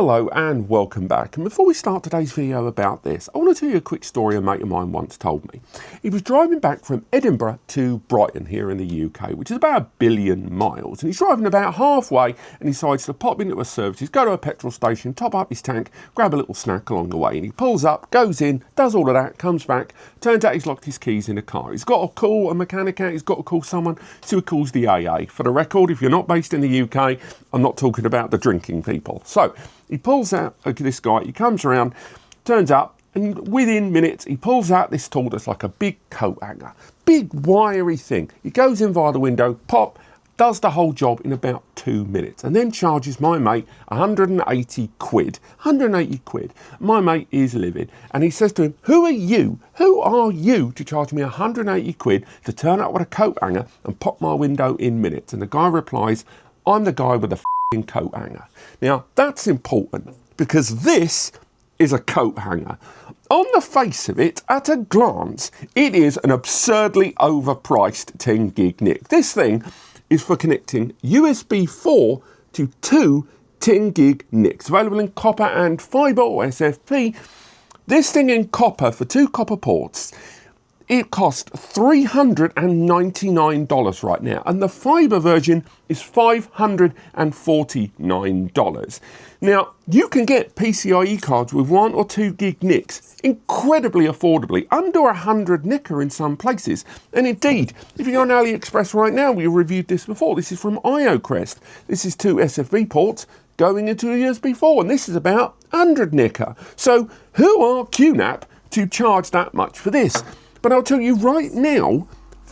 Hello and welcome back. And before we start today's video about this, I want to tell you a quick story a mate of mine once told me. He was driving back from Edinburgh to Brighton here in the UK, which is about 1 billion miles. And he's driving about halfway and he decides to pop into a services, go to a petrol station, top up his tank, grab a little snack along the way. And he pulls up, goes in, does all of that, comes back, turns out he's locked his keys in the car. He's got to call a mechanic out, he's got to call someone, so he calls the AA. For the record, if you're not based in the UK, I'm not talking about the drinking people. So he pulls out this guy, he comes around, turns up, and within minutes he pulls out this tool that's like a big coat hanger, big wiry thing. He goes in via the window, pop, does the whole job in about 2 minutes, and then charges my mate 180 quid. 180 quid. My mate is livid, and he says to him, who are you to charge me 180 quid to turn up with a coat hanger and pop my window in minutes? And the guy replies, I'm the guy with the coat hanger. Now that's important because this is a coat hanger. On the face of it, at a glance, it is an absurdly overpriced 10 gig NIC. This thing is for connecting USB4 to two 10 gig NICs, available in copper and fibre or SFP. This thing in copper for 2 copper ports, it costs $399 right now, and the fibre version is $549. Now, you can get PCIe cards with 1 or 2 gig NICs incredibly affordably, under 100 NICA in some places. And indeed, if you're on AliExpress right now, we reviewed this before. This is from IOCREST. This is 2 SFP ports going into a USB4, and this is about 100 NICA. So who are QNAP to charge that much for this? But I'll tell you right now,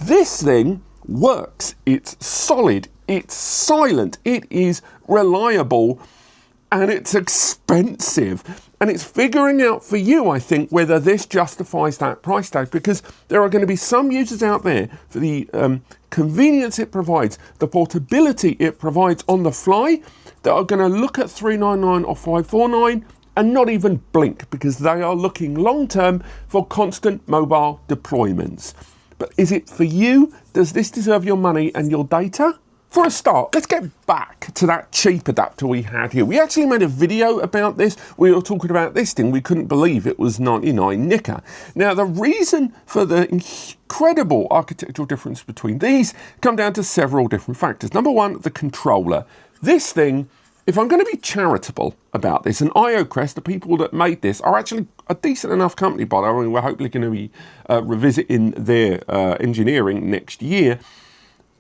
this thing works. It's solid, it's silent, it is reliable, and it's expensive. And it's figuring out for you, I think, whether this justifies that price tag, because there are going to be some users out there for the convenience it provides, the portability it provides on the fly, that are going to look at 399 or 549 and not even blink, because they are looking long-term for constant mobile deployments. But is it for you? Does this deserve your money and your data? For a start, let's get back to that cheap adapter we had here. We actually made a video about this. We were talking about this thing. We couldn't believe it was 99 NICA. Now, the reason for the incredible architectural difference between these come down to several different factors. Number one, the controller. This thing, if I'm going to be charitable about this, and IOCREST, the people that made this, are actually a decent enough company, by the way. We're hopefully going to be revisiting their engineering next year.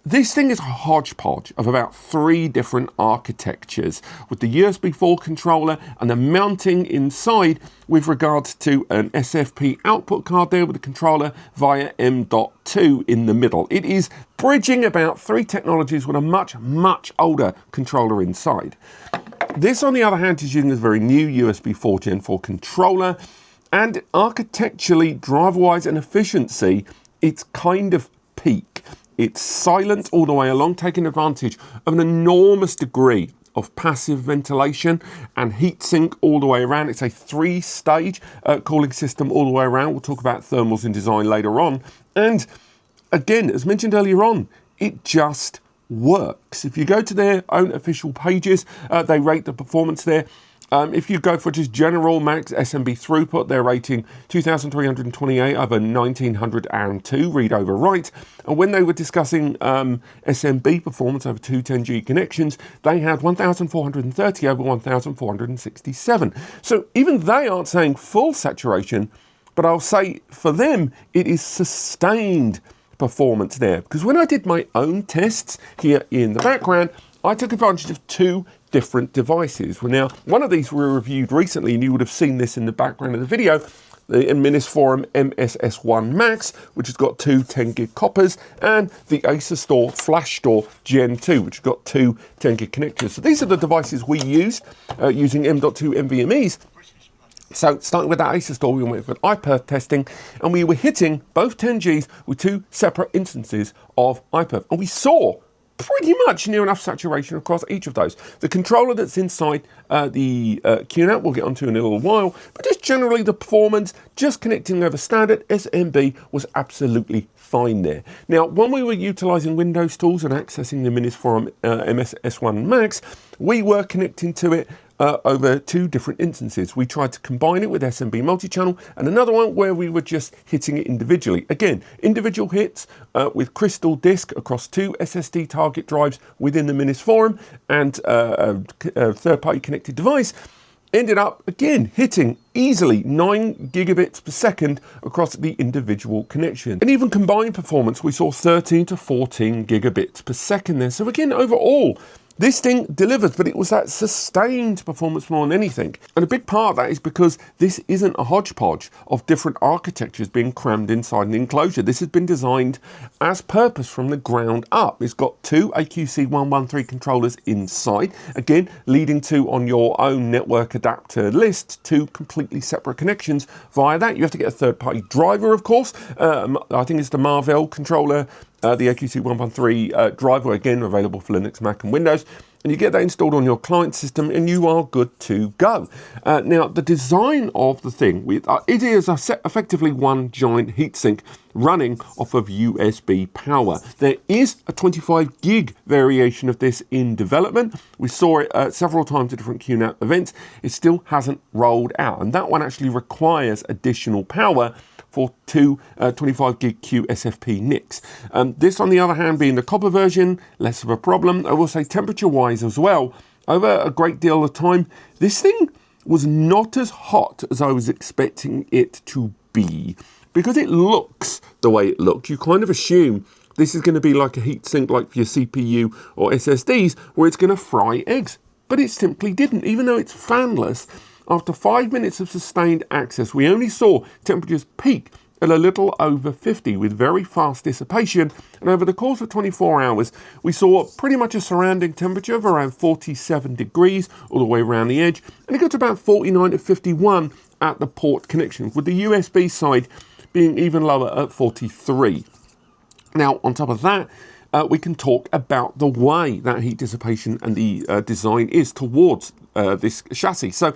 This thing is a hodgepodge of about 3 different architectures, with the USB4 controller and the mounting inside with regards to an SFP output card there with the controller via M.2 in the middle. It is bridging about 3 technologies with a much, much older controller inside. This, on the other hand, is using a very new USB4 Gen 4 controller, and architecturally, driver-wise and efficiency, it's kind of peak. It's silent all the way along, taking advantage of an enormous degree of passive ventilation and heatsink all the way around. It's a 3-stage cooling system all the way around. We'll talk about thermals in design later on. And again, as mentioned earlier on, it just works. If you go to their own official pages, they rate the performance there. If you go for just general max SMB throughput, they're rating 2,328 over 1,902 read over write. And when they were discussing SMB performance over 2 10G connections, they had 1,430 over 1,467. So even they aren't saying full saturation, but I'll say for them, it is sustained performance there. Because when I did my own tests here in the background, I took advantage of 2 different devices. Well, now, one of these we reviewed recently, and you would have seen this in the background of the video, the Minisforum MSS1 Max, which has got 2 10 gig coppers, and the Acer Store Flash Store Gen 2, which has got 2 10 gig connectors. So these are the devices we used using M.2 NVMEs. So starting with that Acer Store, we went for iPerf testing, and we were hitting both 10Gs with 2 separate instances of iPerf, and we saw pretty much near enough saturation across each of those. The controller that's inside the QNAP we'll get onto in a little while, but just generally the performance, just connecting over standard SMB was absolutely fine there. Now, when we were utilizing Windows tools and accessing the Minisforum MSS1 Max, we were connecting to it over 2 different instances. We tried to combine it with SMB multi-channel, and another one where we were just hitting it individually. Again, individual hits with crystal disk across 2 SSD target drives within the Minis forum and a third-party connected device. Ended up, again, hitting easily 9 gigabits per second across the individual connection. And even combined performance, we saw 13 to 14 gigabits per second there. So again, overall, this thing delivers, but it was that sustained performance more than anything. And a big part of that is because this isn't a hodgepodge of different architectures being crammed inside an enclosure. This has been designed as purpose from the ground up. It's got 2 AQC113 controllers inside, again, leading to, on your own network adapter list, 2 completely separate connections via that. You have to get a third-party driver, of course. I think it's the Marvell controller, the AQC113 driver, again available for Linux, Mac and Windows, and you get that installed on your client system and you are good to go. Now, the design of the thing, it is effectively one giant heatsink running off of USB power. There is a 25 gig variation of this in development. We saw it several times at different QNAP events. It still hasn't rolled out, and that one actually requires additional power for 2 25 gig QSFP NICs. This, on the other hand, being the copper version, less of a problem. I will say temperature-wise as well, over a great deal of time, this thing was not as hot as I was expecting it to be. Because it looks the way it looks, you kind of assume this is going to be like a heatsink like for your CPU or SSDs, where it's going to fry eggs. But it simply didn't, even though it's fanless. After 5 minutes of sustained access, we only saw temperatures peak at a little over 50 with very fast dissipation, and over the course of 24 hours we saw pretty much a surrounding temperature of around 47 degrees all the way around the edge, and it got to about 49 to 51 at the port connection, with the USB side being even lower at 43. Now, on top of that, we can talk about the way that heat dissipation and the design is towards this chassis. So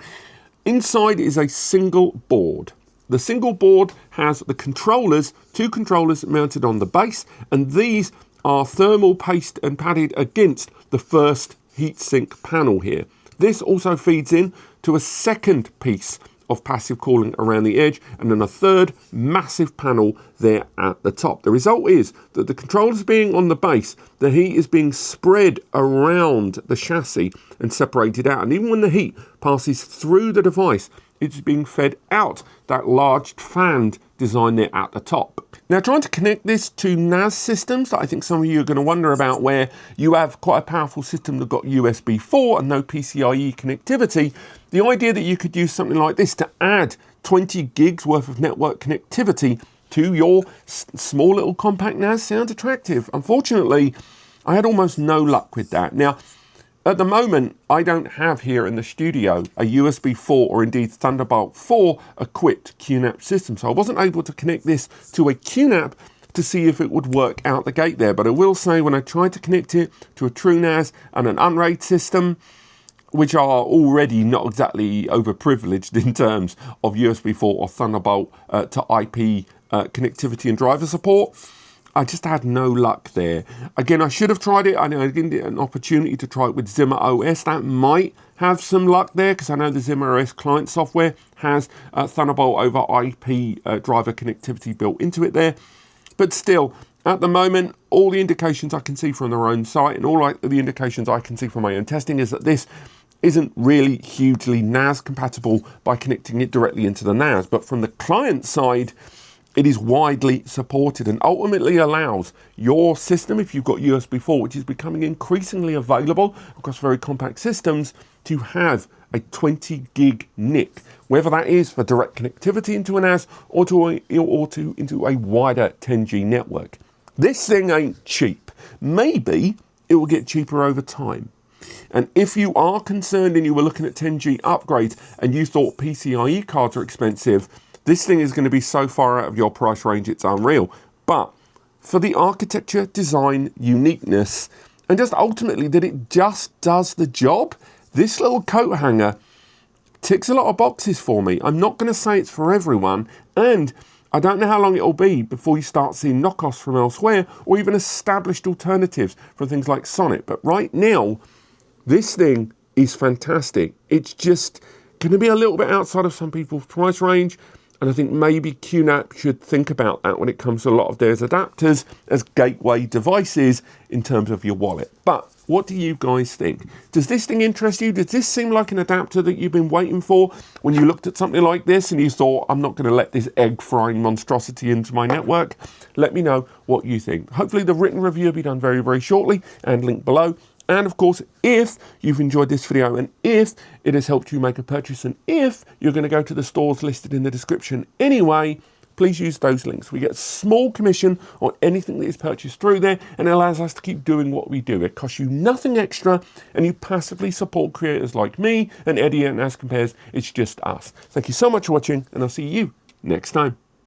inside is a single board. The single board has the controllers, 2 controllers mounted on the base, and these are thermal paste and padded against the first heatsink panel here. This also feeds in to a second piece of passive cooling around the edge, and then a third massive panel there at the top. The result is that the controllers being on the base, the heat is being spread around the chassis and separated out, and even when the heat passes through the device, it's being fed out that large fanned design there at the top. Now, trying to connect this to NAS systems that I think some of you are going to wonder about, where you have quite a powerful system that got USB4 and no PCIe connectivity, the idea that you could use something like this to add 20 gigs worth of network connectivity to your small little compact NAS sounds attractive. Unfortunately, I had almost no luck with that. Now, at the moment, I don't have here in the studio a USB4 or indeed Thunderbolt 4 equipped QNAP system, so I wasn't able to connect this to a QNAP to see if it would work out the gate there. But I will say, when I tried to connect it to a true NAS and an unraid system, which are already not exactly overprivileged in terms of USB4 or Thunderbolt to IP connectivity and driver support, I just had no luck there. Again, I should have tried it. I know I didn't get an opportunity to try it with Zimmer OS. That might have some luck there, because I know the Zimmer OS client software has Thunderbolt over IP driver connectivity built into it there. But still, at the moment, all the indications I can see from their own site and all the indications I can see from my own testing is that this isn't really hugely NAS compatible by connecting it directly into the NAS. But from the client side, it is widely supported and ultimately allows your system, if you've got USB4, which is becoming increasingly available across very compact systems, to have a 20 gig NIC, whether that is for direct connectivity into a NAS or into a wider 10G network. This thing ain't cheap. Maybe it will get cheaper over time. And if you are concerned and you were looking at 10G upgrades and you thought PCIe cards are expensive, this thing is going to be so far out of your price range, it's unreal. But for the architecture, design, uniqueness, and just ultimately that it just does the job, this little coat hanger ticks a lot of boxes for me. I'm not going to say it's for everyone, and I don't know how long it'll be before you start seeing knockoffs from elsewhere or even established alternatives from things like Sonnet. But right now, this thing is fantastic. It's just going to be a little bit outside of some people's price range. And I think maybe QNAP should think about that when it comes to a lot of their adapters as gateway devices in terms of your wallet. But what do you guys think? Does this thing interest you? Does this seem like an adapter that you've been waiting for when you looked at something like this and you thought, I'm not going to let this egg frying monstrosity into my network? Let me know what you think. Hopefully the written review will be done very, very shortly and linked below. And of course, if you've enjoyed this video and if it has helped you make a purchase and if you're going to go to the stores listed in the description anyway, please use those links. We get a small commission on anything that is purchased through there and it allows us to keep doing what we do. It costs you nothing extra and you passively support creators like me and Eddie and As Compares. It's just us. Thank you so much for watching and I'll see you next time.